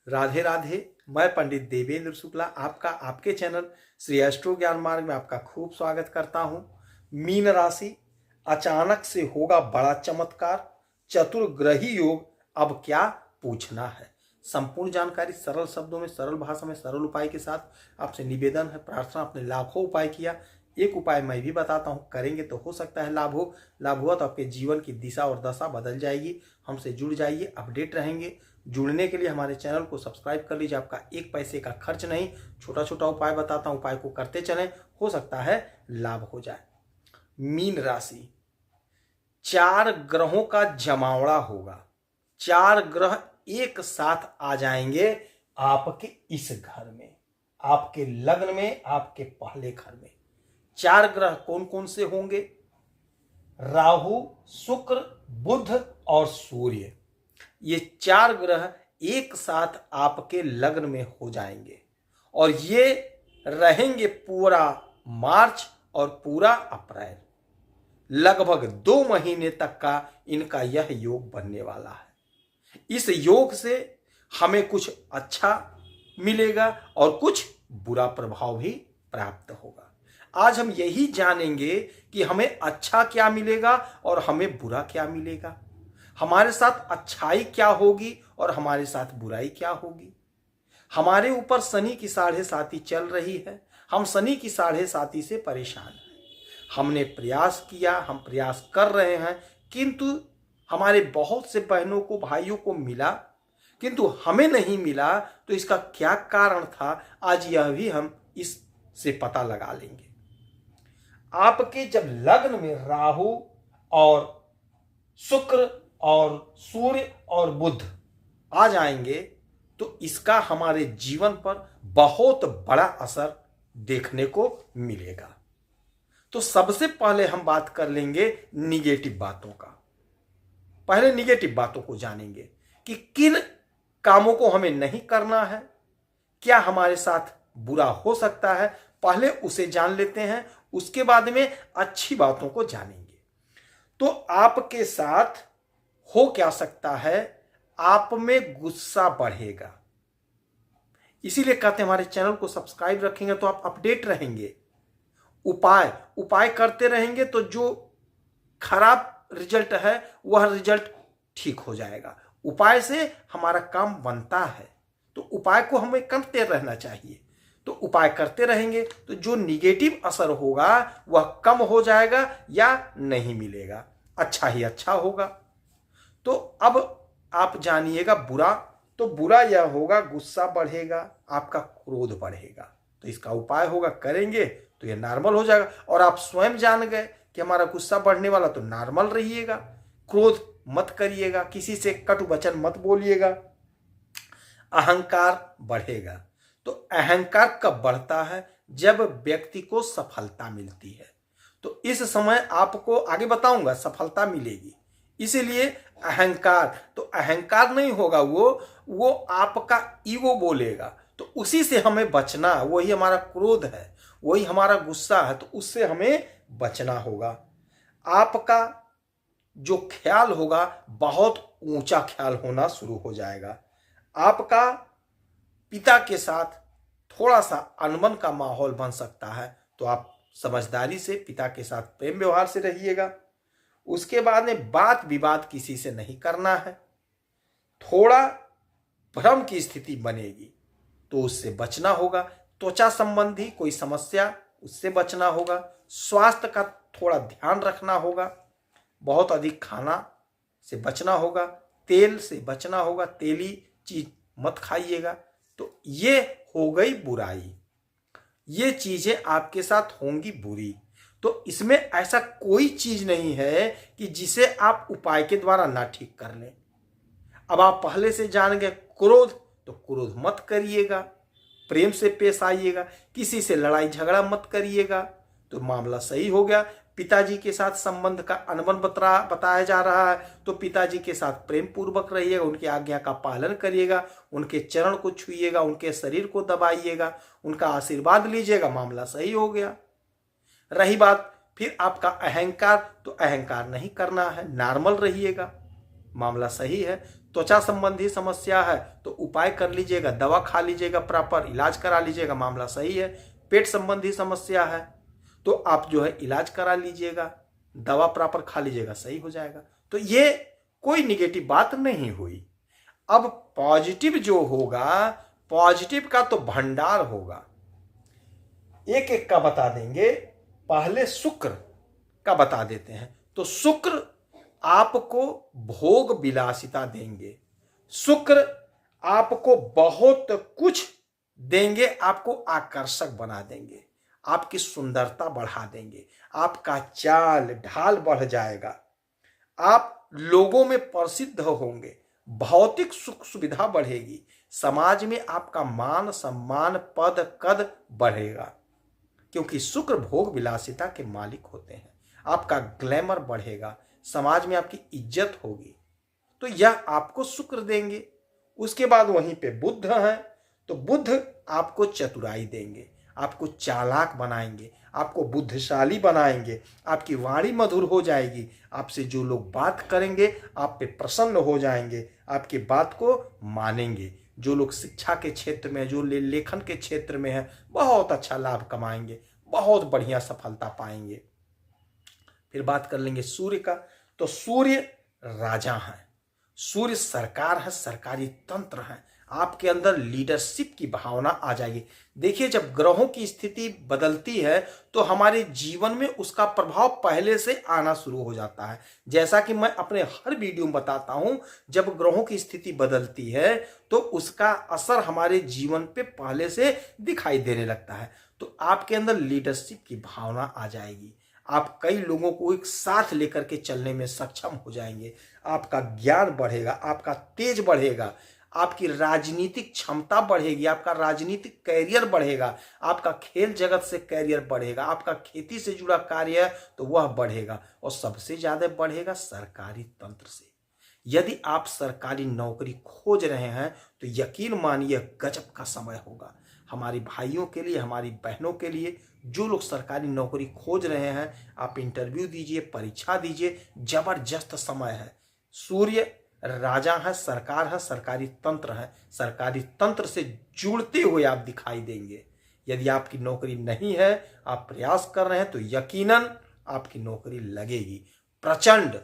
राधे राधे। मैं पंडित देवेंद्र शुक्ला आपका आपके चैनल श्री एस्ट्रो ज्ञान मार्ग में आपका खूब स्वागत करता हूं। मीन राशि, अचानक से होगा बड़ा चमत्कार, चतुर्ग्रही योग, अब क्या पूछना है। संपूर्ण जानकारी सरल शब्दों में, सरल भाषा में, सरल उपाय के साथ आपसे निवेदन है, प्रार्थना। आपने लाखों उपाय किया, एक उपाय मैं भी बताता हूँ, करेंगे तो हो सकता है लाभ हो। लाभ हुआ तो आपके जीवन की दिशा और दशा बदल जाएगी। हमसे जुड़ जाइए, अपडेट रहेंगे। जुड़ने के लिए हमारे चैनल को सब्सक्राइब कर लीजिए, आपका एक पैसे का खर्च नहीं। छोटा छोटा उपाय बताता हूँ, उपाय को करते चलें, हो सकता है लाभ हो जाए। मीन राशि, 4 ग्रहों का जमावड़ा होगा। 4 ग्रह एक साथ आ जाएंगे आपके इस घर में, आपके लग्न में, आपके पहले घर में। 4 ग्रह कौन कौन से होंगे? राहु, शुक्र, बुध और सूर्य। ये 4 ग्रह एक साथ आपके लग्न में हो जाएंगे और ये रहेंगे पूरा मार्च और पूरा अप्रैल। लगभग 2 महीने तक का इनका यह योग बनने वाला है। इस योग से हमें कुछ अच्छा मिलेगा और कुछ बुरा प्रभाव भी प्राप्त होगा। आज हम यही जानेंगे कि हमें अच्छा क्या मिलेगा और हमें बुरा क्या मिलेगा, हमारे साथ अच्छाई क्या होगी और हमारे साथ बुराई क्या होगी। हमारे ऊपर शनि की 7.5 चल रही है, हम शनि की 7.5 से परेशान हैं। हमने प्रयास किया, हम प्रयास कर रहे हैं, किंतु हमारे बहुत से बहनों को, भाइयों को मिला, किंतु हमें नहीं मिला। तो इसका क्या कारण था, आज यह भी हम इससे पता लगा लेंगे। आपके जब लग्न में राहु और शुक्र और सूर्य और बुध आ जाएंगे तो इसका हमारे जीवन पर बहुत बड़ा असर देखने को मिलेगा। तो सबसे पहले हम बात कर लेंगे निगेटिव बातों का। पहले निगेटिव बातों को जानेंगे कि किन कामों को हमें नहीं करना है, क्या हमारे साथ बुरा हो सकता है, पहले उसे जान लेते हैं, उसके बाद में अच्छी बातों को जानेंगे। तो आपके साथ हो क्या सकता है, आप में गुस्सा बढ़ेगा। इसीलिए कहते हैं हमारे चैनल को सब्सक्राइब रखेंगे तो आप अपडेट रहेंगे। उपाय करते रहेंगे तो जो खराब रिजल्ट है वह रिजल्ट ठीक हो जाएगा। उपाय से हमारा काम बनता है, तो उपाय को हमें करते रहना चाहिए। तो उपाय करते रहेंगे तो जो निगेटिव असर होगा वह कम हो जाएगा या नहीं मिलेगा, अच्छा ही अच्छा होगा। तो अब आप जानिएगा बुरा। तो बुरा यह होगा, गुस्सा बढ़ेगा, आपका क्रोध बढ़ेगा। तो इसका उपाय होगा, करेंगे तो यह नॉर्मल हो जाएगा। और आप स्वयं जान गए कि हमारा गुस्सा बढ़ने वाला, तो नॉर्मल रहिएगा, क्रोध मत करिएगा, किसी से कटु वचन मत बोलिएगा। अहंकार बढ़ेगा। तो अहंकार कब बढ़ता है? जब व्यक्ति को सफलता मिलती है। तो इस समय आपको आगे बताऊंगा सफलता मिलेगी, इसीलिए अहंकार, तो अहंकार नहीं होगा, वो आपका ईगो बोलेगा, तो उसी से हमें बचना। वही हमारा क्रोध है, वही हमारा गुस्सा है, तो उससे हमें बचना होगा। आपका जो ख्याल होगा बहुत ऊंचा ख्याल होना शुरू हो जाएगा। आपका पिता के साथ थोड़ा सा अनबन का माहौल बन सकता है, तो आप समझदारी से पिता के साथ प्रेम व्यवहार से रहिएगा। उसके बाद में बात विवाद किसी से नहीं करना है। थोड़ा भ्रम की स्थिति बनेगी तो उससे बचना होगा। त्वचा संबंधी कोई समस्या, उससे बचना होगा। स्वास्थ्य का थोड़ा ध्यान रखना होगा। बहुत अधिक खाना से बचना होगा, तेल से बचना होगा, तेली चीज मत खाइएगा। तो ये हो गई बुराई, ये चीजें आपके साथ होंगी बुरी। तो इसमें ऐसा कोई चीज नहीं है कि जिसे आप उपाय के द्वारा ना ठीक कर लें। अब आप पहले से जान गए क्रोध, तो क्रोध मत करिएगा, प्रेम से पेश आइएगा, किसी से लड़ाई झगड़ा मत करिएगा, तो मामला सही हो गया। पिताजी के साथ संबंध का अनबन बताया जा रहा है, तो पिताजी के साथ प्रेम पूर्वक रहिएगा, उनकी आज्ञा का पालन करिएगा, उनके चरण को छुइएगा, उनके शरीर को दबाइएगा, उनका आशीर्वाद लीजिएगा, मामला सही हो गया। रही बात फिर आपका अहंकार, तो अहंकार नहीं करना है, नॉर्मल रहिएगा। मामला सही है। त्वचा संबंधी समस्या है तो उपाय कर लीजिएगा, दवा खा लीजिएगा, प्रॉपर इलाज करा लीजिएगा, मामला सही है। पेट संबंधी समस्या है तो आप जो है इलाज करा लीजिएगा, दवा प्रॉपर खा लीजिएगा, सही हो जाएगा। तो ये कोई निगेटिव बात नहीं हुई। अब पॉजिटिव जो होगा, पॉजिटिव का तो भंडार होगा, एक एक का बता देंगे। पहले शुक्र का बता देते हैं। तो शुक्र आपको भोग विलासिता देंगे, शुक्र आपको बहुत कुछ देंगे, आपको आकर्षक बना देंगे, आपकी सुंदरता बढ़ा देंगे, आपका चाल ढाल बढ़ जाएगा, आप लोगों में प्रसिद्ध होंगे, भौतिक सुख सुविधा बढ़ेगी, समाज में आपका मान सम्मान पद कद बढ़ेगा, क्योंकि शुक्र भोग विलासिता के मालिक होते हैं। आपका ग्लैमर बढ़ेगा, समाज में आपकी इज्जत होगी, तो यह आपको शुक्र देंगे। उसके बाद वहीं पे बुध हैं, तो बुध आपको चतुराई देंगे, आपको चालाक बनाएंगे, आपको बुद्धिशाली बनाएंगे, आपकी वाणी मधुर हो जाएगी, आपसे जो लोग बात करेंगे आप पे प्रसन्न हो जाएंगे, आपकी बात को मानेंगे। जो लोग शिक्षा के क्षेत्र में, जो लेखन के क्षेत्र में है, बहुत अच्छा लाभ कमाएंगे, बहुत बढ़िया सफलता पाएंगे। फिर बात कर लेंगे सूर्य का। तो सूर्य राजा है, सूर्य सरकार है, सरकारी तंत्र है, आपके अंदर लीडरशिप की भावना आ जाएगी। देखिए, जब ग्रहों की स्थिति बदलती है तो हमारे जीवन में उसका प्रभाव पहले से आना शुरू हो जाता है। जैसा कि मैं अपने हर वीडियो में बताता हूं, जब ग्रहों की स्थिति बदलती है तो उसका असर हमारे जीवन पे पहले से दिखाई देने लगता है। तो आपके अंदर लीडरशिप की भावना आ जाएगी, आप कई लोगों को एक साथ लेकर के चलने में सक्षम हो जाएंगे, आपका ज्ञान बढ़ेगा, आपका तेज बढ़ेगा, आपकी राजनीतिक क्षमता बढ़ेगी, आपका राजनीतिक कैरियर बढ़ेगा, आपका खेल जगत से कैरियर बढ़ेगा, आपका खेती से जुड़ा कार्य है तो वह बढ़ेगा, और सबसे ज्यादा बढ़ेगा सरकारी तंत्र से। यदि आप सरकारी नौकरी खोज रहे हैं तो यकीन मानिए गजब का समय होगा हमारे भाइयों के लिए, हमारी बहनों के लिए। जो लोग सरकारी नौकरी खोज रहे हैं, आप इंटरव्यू दीजिए, परीक्षा दीजिए, जबरदस्त समय है। सूर्य राजा है, सरकार है, सरकारी तंत्र है, सरकारी तंत्र से जुड़ते हुए आप दिखाई देंगे। यदि आपकी नौकरी नहीं है, आप प्रयास कर रहे हैं, तो यकीनन आपकी नौकरी लगेगी। प्रचंड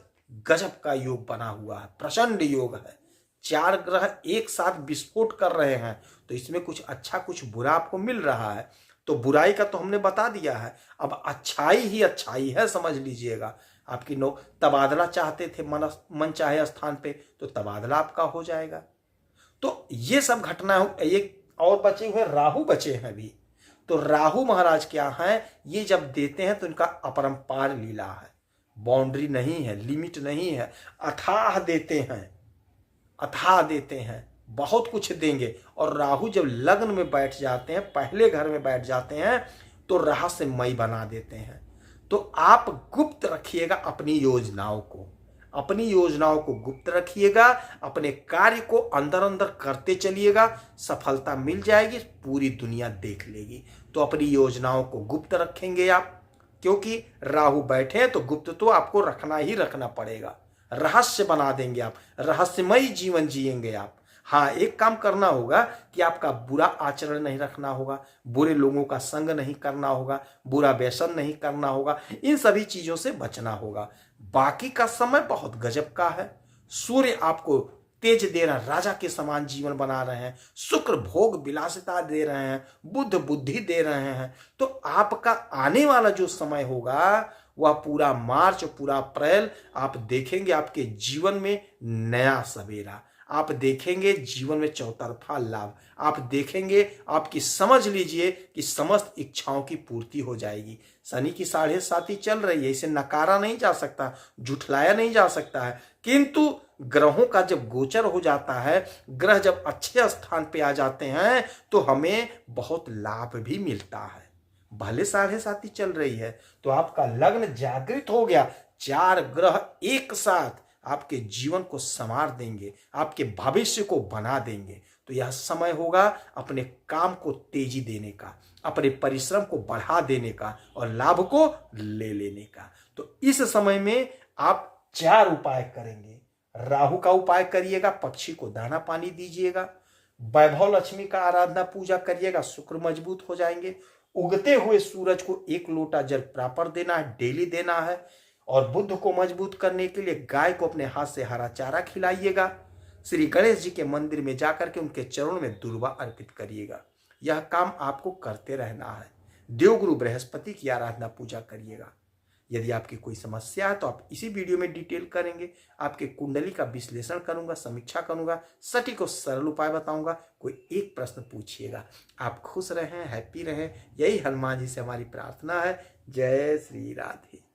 गजब का योग बना हुआ है, प्रचंड योग है। 4 ग्रह एक साथ विस्फोट कर रहे हैं, तो इसमें कुछ अच्छा कुछ बुरा आपको मिल रहा है। तो बुराई का तो हमने बता दिया है, अब अच्छाई ही अच्छाई है, समझ लीजिएगा। आपकी तबादला चाहते थे मन चाहे स्थान पे, तो तबादला आपका हो जाएगा। तो ये सब घटना हो। एक और बचे हुए राहु बचे हैं अभी। तो राहु महाराज क्या है, ये जब देते हैं तो इनका अपरंपार लीला है, बाउंड्री नहीं है, लिमिट नहीं है, अथाह देते हैं, अथाह देते हैं, बहुत कुछ देंगे। और राहु जब लग्न में बैठ जाते हैं, पहले घर में बैठ जाते हैं, तो रहस्यमयी बना देते हैं। तो आप गुप्त रखिएगा अपनी योजनाओं को, अपनी योजनाओं को गुप्त रखिएगा, अपने कार्य को अंदर अंदर करते चलिएगा, सफलता मिल जाएगी, पूरी दुनिया देख लेगी। तो अपनी योजनाओं को गुप्त रखेंगे आप, क्योंकि राहु बैठे हैं तो गुप्त तो आपको रखना ही रखना पड़ेगा। रहस्य बना देंगे आप, रहस्यमयी जीवन जिएंगे आप। हाँ, एक काम करना होगा कि आपका बुरा आचरण नहीं रखना होगा, बुरे लोगों का संग नहीं करना होगा, बुरा व्यसन नहीं करना होगा, इन सभी चीजों से बचना होगा। बाकी का समय बहुत गजब का है। सूर्य आपको तेज दे रहे हैं, राजा के समान जीवन बना रहे हैं, शुक्र भोग विलासिता दे रहे हैं, बुध बुद्धि दे रहे हैं। तो आपका आने वाला जो समय होगा वह पूरा मार्च, पूरा अप्रैल आप देखेंगे आपके जीवन में नया सवेरा, आप देखेंगे जीवन में चौतरफा लाभ, आप देखेंगे, आपकी समझ लीजिए कि समस्त इच्छाओं की पूर्ति हो जाएगी। शनि की 7.5 चल रही है, इसे नकारा नहीं जा सकता, झुठलाया नहीं जा सकता है। किंतु ग्रहों का जब गोचर हो जाता है, ग्रह जब अच्छे स्थान पे आ जाते हैं, तो हमें बहुत लाभ भी मिलता है। भले 7.5 चल रही है तो आपका लग्न जागृत हो गया, 4 ग्रह एक साथ आपके जीवन को संवार देंगे, आपके भविष्य को बना देंगे। तो यह समय होगा अपने काम को तेजी देने का, अपने परिश्रम को बढ़ा देने का और लाभ को ले लेने का। तो इस समय में आप 4 उपाय करेंगे। राहु का उपाय करिएगा, पक्षी को दाना पानी दीजिएगा। वैभव लक्ष्मी का आराधना पूजा करिएगा, शुक्र मजबूत हो जाएंगे। उगते हुए सूरज को 1 लोटा जल प्रॉपर देना है, डेली देना है। और बुद्ध को मजबूत करने के लिए गाय को अपने हाथ से हरा चारा खिलाइएगा। श्री गणेश जी के मंदिर में जाकर के उनके चरणों में दुर्वा अर्पित करिएगा। यह काम आपको करते रहना है। देवगुरु बृहस्पति की आराधना पूजा करिएगा। यदि आपकी कोई समस्या है तो आप इसी वीडियो में डिटेल करेंगे, आपके कुंडली का विश्लेषण करूंगा, समीक्षा करूंगा, सटीक और सरल उपाय बताऊंगा। कोई एक प्रश्न पूछिएगा। आप खुश रहें, हैप्पी रहें, यही हनुमान जी से हमारी प्रार्थना है। जय श्री राधे।